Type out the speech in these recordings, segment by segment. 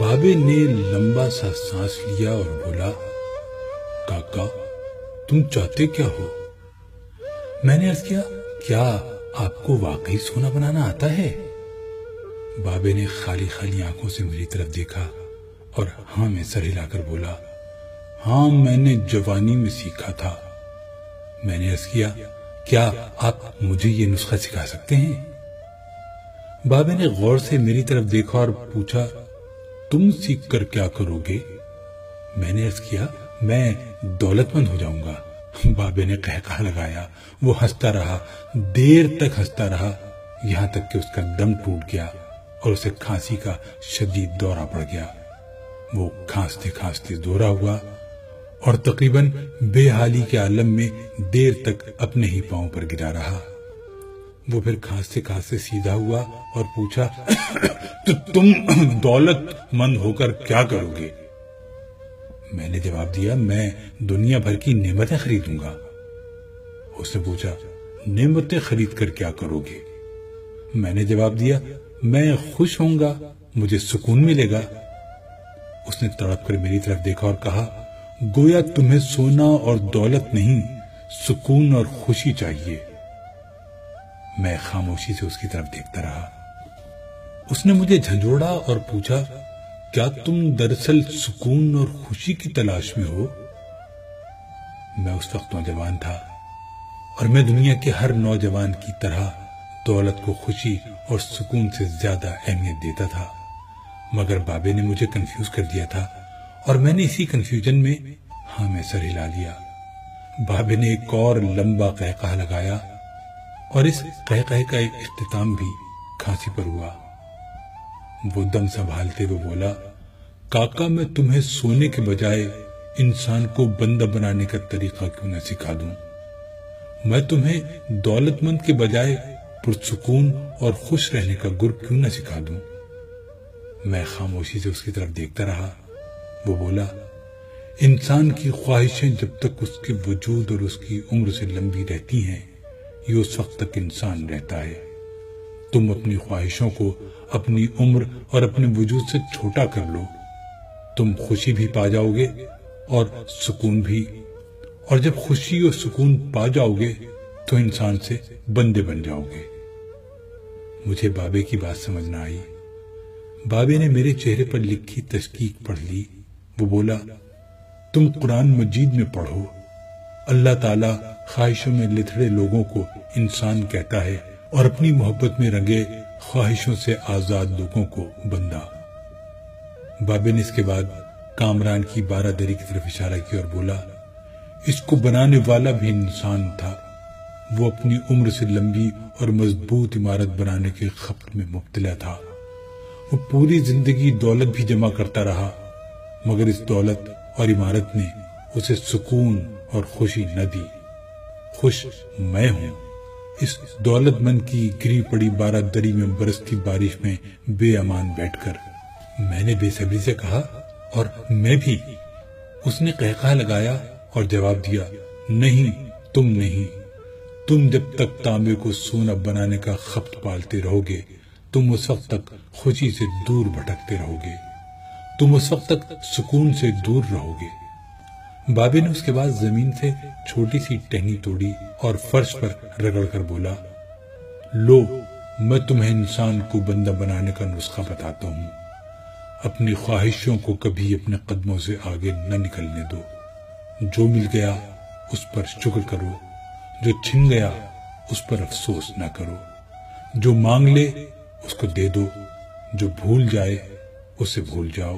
بابے نے لمبا سا سانس لیا اور بولا، کاکا تم چاہتے کیا ہو؟ میں نے عرض کیا، کیا آپ کو واقعی سونا بنانا آتا ہے؟ بابے نے خالی خالی آنکھوں سے میری طرف دیکھا اور ہاں میں سر ہلا کر بولا، ہاں میں نے جوانی میں سیکھا تھا۔ میں نے عرض کیا، کیا آپ مجھے یہ نسخہ سکھا سکتے ہیں؟ بابے نے غور سے میری طرف دیکھا اور پوچھا، تم سیکھ کر کیا کرو گے؟ میں نے عرض کیا، میں دولت مند ہو جاؤں گا۔ بابے نے قہقہ لگایا، وہ ہنستا رہا، دیر تک ہنستا رہا، یہاں تک کہ اس کا دم ٹوٹ گیا اور اسے کھانسی کا شدید دورہ پڑ گیا۔ وہ کھانستے کھانستے دورہ ہوا اور تقریباً بے حالی کے عالم میں دیر تک اپنے ہی پاؤں پر گرا رہا۔ وہ پھر کھانستے کھانستے سیدھا ہوا اور پوچھا، تو تم دولت مند ہو کر کیا کرو گے؟ میں نے جواب دیا، میں دنیا بھر کی نعمتیں خریدوں گا۔ اس نے پوچھا، نعمتیں خرید کر کیا کرو گے؟ میں نے جواب دیا، میں خوش ہوں گا، مجھے سکون ملے گا۔ اس نے تڑپ کر میری طرف دیکھا اور کہا، گویا تمہیں سونا اور دولت نہیں، سکون اور خوشی چاہیے۔ میں خاموشی سے اس کی طرف دیکھتا رہا۔ اس نے مجھے جھنجھوڑا اور پوچھا، کیا تم دراصل سکون اور خوشی کی تلاش میں ہو؟ میں اس وقت نوجوان تھا اور میں دنیا کے ہر نوجوان کی طرح دولت کو خوشی اور سکون سے زیادہ اہمیت دیتا تھا، مگر بابے نے مجھے کنفیوز کر دیا تھا اور میں نے اسی کنفیوژن میں ہاں میں سر ہلا لیا۔ بابے نے ایک اور لمبا قہقہ لگایا اور اس قہقہے کا ایک اختتام بھی کھانسی پر ہوا۔ وہ دم سنبھالتے ہوئے بولا، کاکا میں تمہیں سونے کے بجائے انسان کو بندہ بنانے کا طریقہ کیوں نہ سکھا دوں؟ میں تمہیں دولت مند کے بجائے پرسکون اور خوش رہنے کا گر کیوں نہ سکھا دوں؟ میں خاموشی سے اس کی طرف دیکھتا رہا۔ وہ بولا، انسان کی خواہشیں جب تک اس کے وجود اور اس کی عمر سے لمبی رہتی ہیں، یہ اس وقت تک انسان رہتا ہے۔ تم اپنی خواہشوں کو اپنی عمر اور اپنے وجود سے چھوٹا کر لو، تم خوشی بھی پا جاؤ گے اور سکون بھی، اور جب خوشی اور سکون پا جاؤ گے تو انسان سے بندے بن جاؤ گے۔ مجھے بابے کی بات سمجھ نہ آئی۔ بابے نے میرے چہرے پر لکھی تشکیق پڑھ لی۔ وہ بولا، تم قرآن مجید میں پڑھو، اللہ تعالیٰ خواہشوں میں لتھڑے لوگوں کو انسان کہتا ہے اور اپنی محبت میں رنگے خواہشوں سے آزاد لوگوں کو بندہ۔ بابے نے اس کے بعد کامران کی بارہ دری کی طرف اشارہ کیا اور بولا، اس کو بنانے والا بھی انسان تھا، وہ اپنی عمر سے لمبی اور مضبوط عمارت بنانے کے خپت میں مبتلا تھا۔ وہ پوری زندگی دولت بھی جمع کرتا رہا، مگر اس دولت اور عمارت نے اسے سکون اور خوشی نہ دی۔ خوش میں ہوں اس دولت مند کی گری پڑی بارہ دری میں برستی بارش میں بے امان بیٹھ کر۔ میں نے بے صبری سے کہا، اور میں بھی۔ اس نے قہقہ لگایا اور جواب دیا، نہیں تم نہیں، تم جب تک تانبے کو سونا بنانے کا خپت پالتے رہو گے، تم اس وقت تک خوشی سے دور بھٹکتے رہو گے، تم اس وقت تک سکون سے دور رہو گے۔ بابے نے اس کے بعد زمین سے چھوٹی سی ٹہنی توڑی اور فرش پر رگڑ کر بولا، لو میں تمہیں انسان کو بندہ بنانے کا نسخہ بتاتا ہوں۔ اپنی خواہشوں کو کبھی اپنے قدموں سے آگے نہ نکلنے دو۔ جو مل گیا اس پر شکر کرو، جو چھن گیا اس پر افسوس نہ کرو۔ جو مانگ لے اس کو دے دو، جو بھول جائے اسے بھول جاؤ۔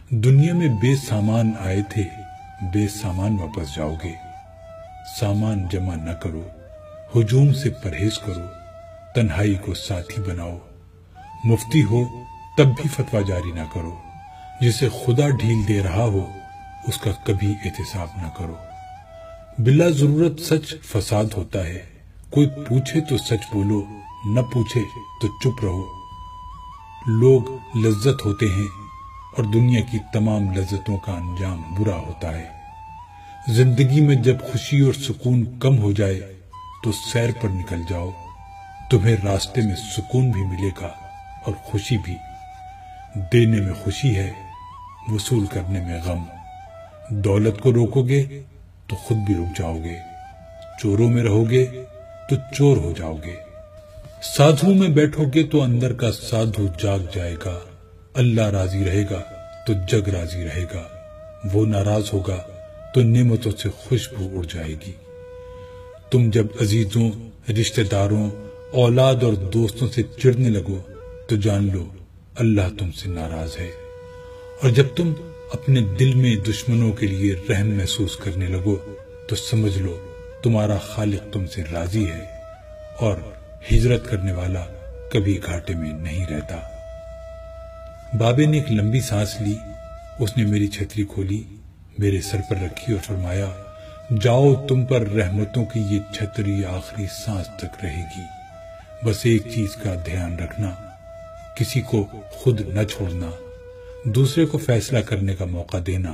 دنیا میں بے سامان آئے تھے، بے سامان واپس جاؤ گے۔ سامان جمع نہ کرو، ہجوم سے پرہیز کرو، تنہائی کو ساتھی بناؤ۔ مفتی ہو تب بھی فتویٰ جاری نہ کرو، جسے خدا ڈھیل دے رہا ہو اس کا کبھی احتساب نہ کرو۔ بلا ضرورت سچ فساد ہوتا ہے، کوئی پوچھے تو سچ بولو، نہ پوچھے تو چپ رہو۔ لوگ لذت ہوتے ہیں اور دنیا کی تمام لذتوں کا انجام برا ہوتا ہے۔ زندگی میں جب خوشی اور سکون کم ہو جائے تو سیر پر نکل جاؤ، تمہیں راستے میں سکون بھی ملے گا اور خوشی بھی۔ دینے میں خوشی ہے، وصول کرنے میں غم۔ دولت کو روکو گے تو خود بھی رک جاؤ گے، چوروں میں رہو گے تو چور ہو جاؤ گے۔ سادھو میں بیٹھو گے تو اندر کا سادھو جاگ جائے گا، اللہ راضی رہے گا تو جگ راضی رہے گا، وہ ناراض ہوگا تو نعمتوں سے خوشبو اڑ جائے گی۔ تم جب عزیزوں، رشتہ داروں، اولاد اور دوستوں سے چڑھنے لگو تو جان لو اللہ تم سے ناراض ہے، اور جب تم اپنے دل میں دشمنوں کے لیے رحم محسوس کرنے لگو تو سمجھ لو تمہارا خالق تم سے راضی ہے، اور ہجرت کرنے والا کبھی گھاٹے میں نہیں رہتا۔ بابے نے ایک لمبی سانس لی، اس نے میری چھتری کھولی، میرے سر پر رکھی اور فرمایا، جاؤ، تم پر رحمتوں کی یہ چھتری آخری سانس تک رہے گی، بس ایک چیز کا دھیان رکھنا، کسی کو خود نہ چھوڑنا، دوسرے کو فیصلہ کرنے کا موقع دینا،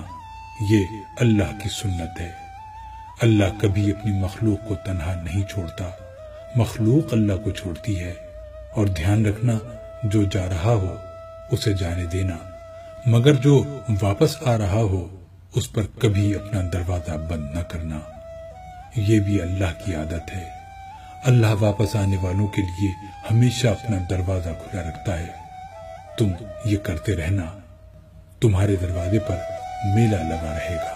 یہ اللہ کی سنت ہے۔ اللہ کبھی اپنی مخلوق کو تنہا نہیں چھوڑتا، مخلوق اللہ کو چھوڑتی ہے، اور دھیان رکھنا، جو جا رہا ہو اسے جانے دینا، مگر جو واپس آ رہا ہو اس پر کبھی اپنا دروازہ بند نہ کرنا، یہ بھی اللہ کی عادت ہے۔ اللہ واپس آنے والوں کے لیے ہمیشہ اپنا دروازہ کھلا رکھتا ہے۔ تم یہ کرتے رہنا، تمہارے دروازے پر میلہ لگا رہے گا۔